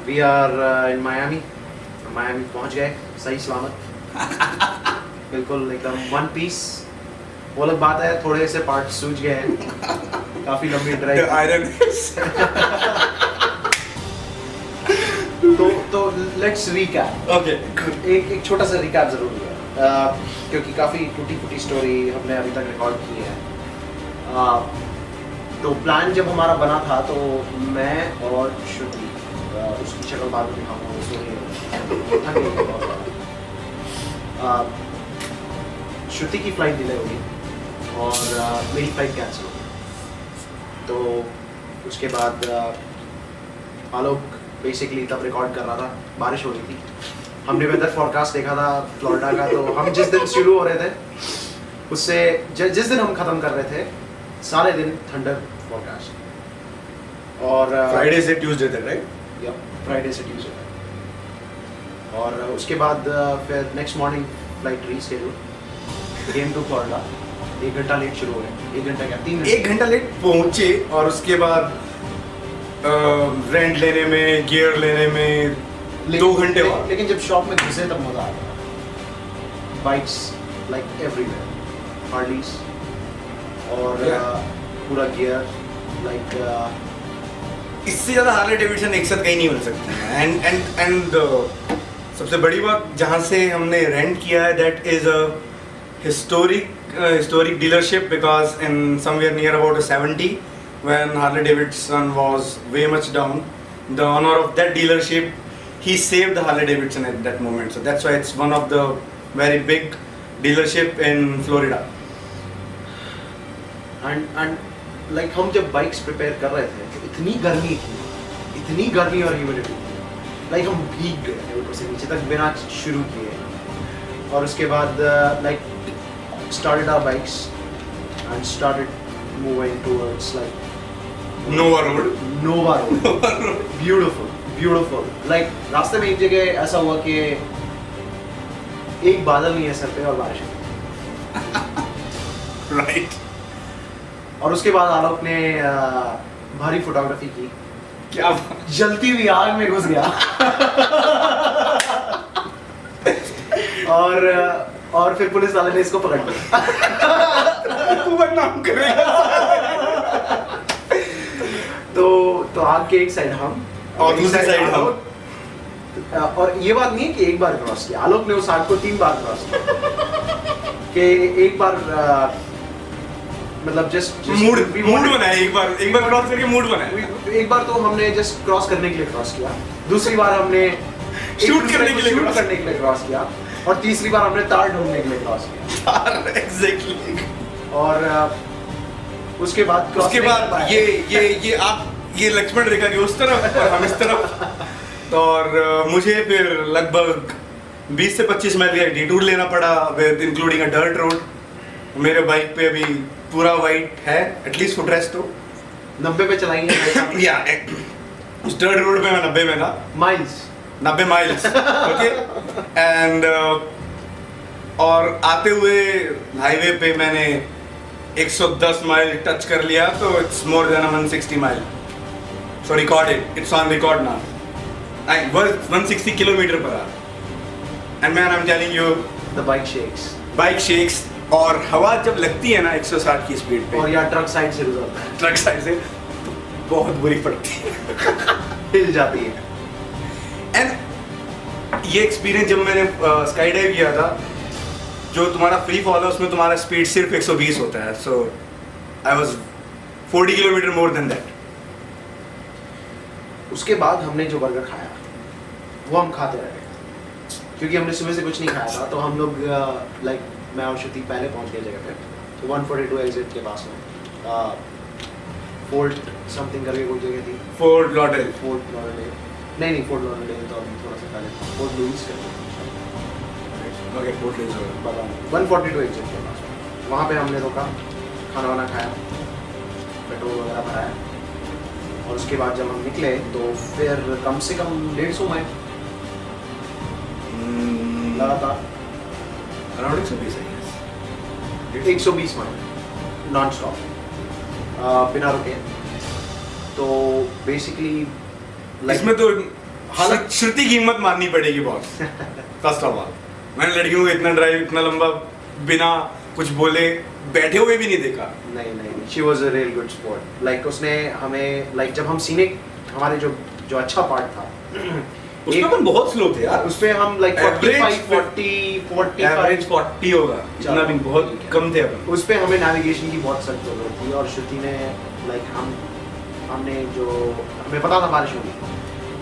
We are in Miami पहुंच गए सही सलामत बिल्कुल एकदम वन पीस। वो अलग बात है, थोड़े से पार्ट सूझ गए हैं, काफी लंबी ड्राइव। तो लेट्स रिकैप। ओके, एक छोटा सा रिकैप जरूरी है, क्योंकि काफी टूटी फूटी स्टोरी हमने अभी तक रिकॉर्ड की है। तो प्लान जब हमारा बना था तो मैं और श्रुति, उसकी शक्ल बाद में दिखाऊंगा, श्रुति की फ्लाइट डिले हुई और मेरी फ्लाइट कैंसिल हो गई। तो उसके बाद आलोक बेसिकली तब रिकॉर्ड कर रहा था, बारिश हो रही थी। हमने वेदर फोरकास्ट देखा था फ्लोरिडा का, तो हम जिस दिन शुरू हो रहे थे उससे जिस दिन हम ख़त्म कर रहे थे सारे दिन थंडर फोरकास्ट। और फ्राइडे से ट्यूसडे तक, राइट? या फ्राइडे से ट्यूसडे तक। और उसके बाद फिर next morning flight reschedule, came to Florida. 1 घंटा लेट शुरू हो गए, 1 घंटा क्या 3 घंटे। 1 घंटा लेट पहुंचे और उसके बाद रेंट लेने में, गियर लेने में 2 घंटे हुआ। लेकिन जब शॉप में घुसे तब मजा आ गया। बाइक्स लाइक एवरीवेयर, हार्लीज और पूरा गियर लाइक इससे ज्यादा हार्ले डेविडसन एक साथ कहीं नहीं मिल सकते। एंड सबसे बड़ी बात जहाँ से हमने रेंट किया है, that is a historic dealership, because in somewhere near about 70 when Harley Davidson was way much down, the owner of that dealership, he saved the Harley Davidson at that moment, so that's why it's one of the very big dealership in Florida. and like हम जब bikes prepare कर रहे थे तो इतनी गर्मी और humidity, like हम भीग गए थे ऊपर से नीचे तक बिना शुरू किए। और उसके बाद like started our bikes and started moving towards like Nova Road. beautiful like रास्ते में एक जगह ऐसा हुआ कि एक बादल नहीं है सर पे और बारिश हो Right. और उसके बाद आलोक ने भारी फोटोग्राफी की, क्या जलती हुई आग में घुस गया और फिर पुलिस वाले ने इसको पकड़ लिया। तू बदनाम करेगा। तो आग के एक साइड हम और दूसरी साइड हम। और ये बात नहीं है कि एक बार क्रॉस किया, आलोक ने उस आग को 3 बार क्रॉस किया। कि एक बार मतलब जस्ट मूड बनाया, एक बार क्रॉस करके मूड बनाया। एक बार तो हमने जस्ट क्रॉस करने के लिए क्रॉस किया, दूसरी बार हमने शूट करने के लिए क्रॉस किया, और तीसरी बार हमने तार ढूंढने के लिए क्रॉस किया। एग्जैक्टली। और उसके बाद ये लक्ष्मण रेखा के उस तरफ और हम इस तरफ। और मुझे फिर लगभग 20 से 25 माइल का डिटूर लेना पड़ा, with including a dirt road. मेरे बाइक पे अभी पूरा वाइट है, एटलीस्ट फुटरेस्ट तो 90 पे चलाएंगे या उस डर्ट रोड पे मैं 90 में था, 90 माइल्स। ओके। एंड और आते हुए हाईवे पे मैंने 110 माइल टच कर लिया, तो it's more than 160 mile. So recorded, it's on record now. I was 160 kilometre per hour. And man I am telling you, the bike shakes. और हवा जब लगती है ना 160 की स्पीड पे, और यार ट्रक साइड से गुजरता है, ट्रक साइड से तो बहुत बुरी पड़ती है, हिल जाती है। एंड ये एक्सपीरियंस जब मैंने स्काई डाइव किया था, जो तुम्हारा फ्री फॉल है उसमें तुम्हारा स्पीड सिर्फ 120 होता है, so I was 40 kilometre more than that. उसके बाद हमने जो बर्गर खाया वो हम खाते रहे, क्योंकि हमने सुबह से कुछ नहीं खाया था। तो हम लोग लाइक मैं और श्रुति पहले पहुंच गए जगह पे, तो 142 एग्जिट के पास में फोर्ट समथिंग करके कोई जगह थी, फोर्ट लॉडेल नहीं फोर्ट लॉडेल तो अभी थोड़ा सा पहले था, फोर्ट लुइस करके ओके, फोर्ट लुइस पता नहीं, 142 एग्जिट के पास में। वहाँ पे हमने रोका, खाना वाना खाया, पेट्रोल वगैरह भराया, और उसके बाद जब हम निकले तो फिर कम से कम 150 माइल लगातार, अराउंड 120 है, 120 माइल नॉन स्टॉप बिना रुके। तो बेसिकली इसमें तो श्रुति की हिम्मत माननी पड़ेगी बॉस फर्स्ट ऑफ ऑल। मैंने लड़कियों को इतना ड्राइव इतना लंबा बिना कुछ बोले बैठे हुए भी नहीं देखा। नहीं she was a real good sport. Like उसने हमें लाइक जब हम सीनिक हमारे जो अच्छा पार्ट था उसमें अपन बहुत स्लो थे यार। उसपे हम लाइक 45 40 एवरेज 40 होगा इतना भी बहुत कम थे अपन। उस पे हमें नेविगेशन की बहुत सख्त जरूरत थी और श्रुति ने लाइक हमने जो हमें पता था बारिश होगी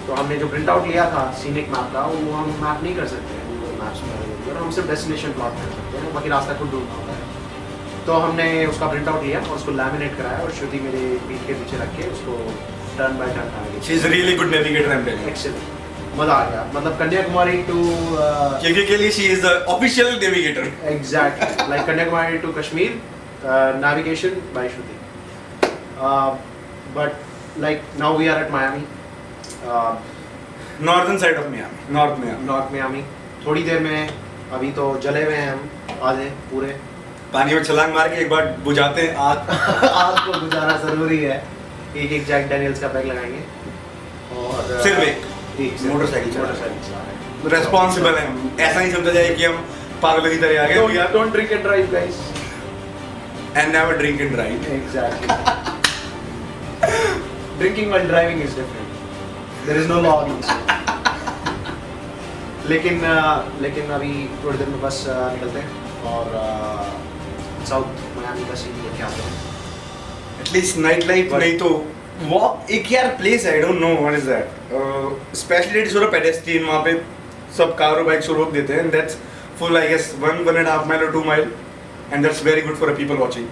तो हमने जो प्रिंट आउट लिया था सीनिक मैप का वो हम मैप नहीं कर सकते गूगल मैप्स में और हम सिर्फ डेस्टिनेशन प्लॉट कर सकते हैं बाकी रास्ता खुद ढूंढना होता है। तो हमने उसका प्रिंट आउट लिया और उसको लैमिनेट कराया और श्रुति मेरे पीठ के पीछे रख के उसको टर्न बाय टर्न आगे। She is really good navigator I am telling. Excellent मजा आ गया मतलब कन्याकुमारी टू के लिए she is the official navigator. Exactly like Kanyakumari to Kashmir navigation by Shruti. But like now we are at Miami northern side of Miami north Miami. थोड़ी देर में अभी तो जले हुए हैं हम आधे पूरे पानी में छलांग मार के एक बार बुझाते हैं आग। आग को गुजारना जरूरी है। एक जैक डैनियल्स का पैक लगाएंगे और सिर्फ एक मोटरसाइकिल चला रहे हैं। रेस्पॉन्सिबल है हम। ऐसा नहीं समझा जाए कि हम पागलों की तरह आ गए। We are don't drink and drive guys and never drink and drive. Exactly drinking while driving is different. There is no law against लेकिन अभी थोड़ी देर में बस निकलते हैं और साउथ मियामी का सीन लेके आते हैं। एटलीस्ट नाइट लाइफ नहीं तो वॉक एक यार place I don't know what is that specially it is for a pedestrian. वहां पे सब कार और बाइक्स रोक देते हैं and that's full I guess 1.5 mile और 2 mile and that's very good for people watching.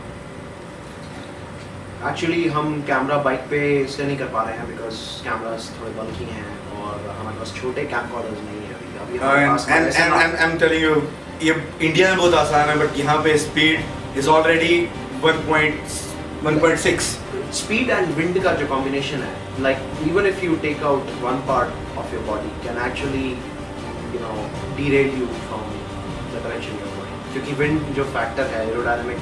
Actually हम कैमरा बाइक पे इसलिए नहीं कर पा रहे हैं बिकॉज कैमरास थोड़े बल्की हैं और हमारे पास छोटे कैमकॉर्डर्स नहीं है अभी हमारे पास आई एम टेलिंग यू ये इंडिया में बहुत आसान है बट यहाँ पे speed is already 1.6। Speed and wind का जो कॉम्बिनेशन है like even if you take out one part of your body can actually you know derail you from the direction you are going क्योंकि wind जो factor है aerodynamic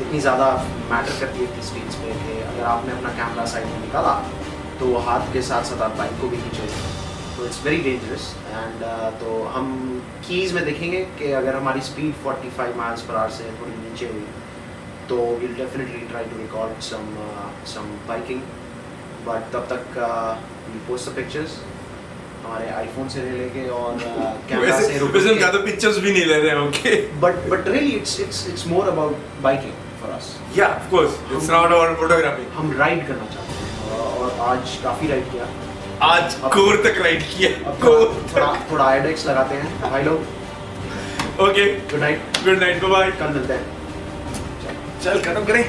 इतनी ज़्यादा matter करती है इतनी स्पीड्स पे कि अगर आपने अपना कैमरा साइड में निकाला तो वो हाथ के साथ साथ आप बाइक को भी खींचोगे तो इट्स वेरी डेंजरस। एंड तो हम कीज़ में देखेंगे कि अगर हमारी स्पीड 45 माइल्स पर आवर से थोड़ी नीचे हुई तो we'll definitely try to record some biking but तब तक we'll post the pictures हमारे आईफोन से ले लेके और कैमरा से रुक के ज़्यादा पिक्चर्स भी नहीं ले रहे हैं okay but really it's more about biking for us। yeah of course it's not about photography। हम राइड करना चाहते हैं और आज काफ़ी राइड किया। आज कोर तक राइड किया। थोड़ा आइडेक्स लगाते हैं भाई लोग। Okay good night bye bye. कल मिलते हैं। चल खत्म करें।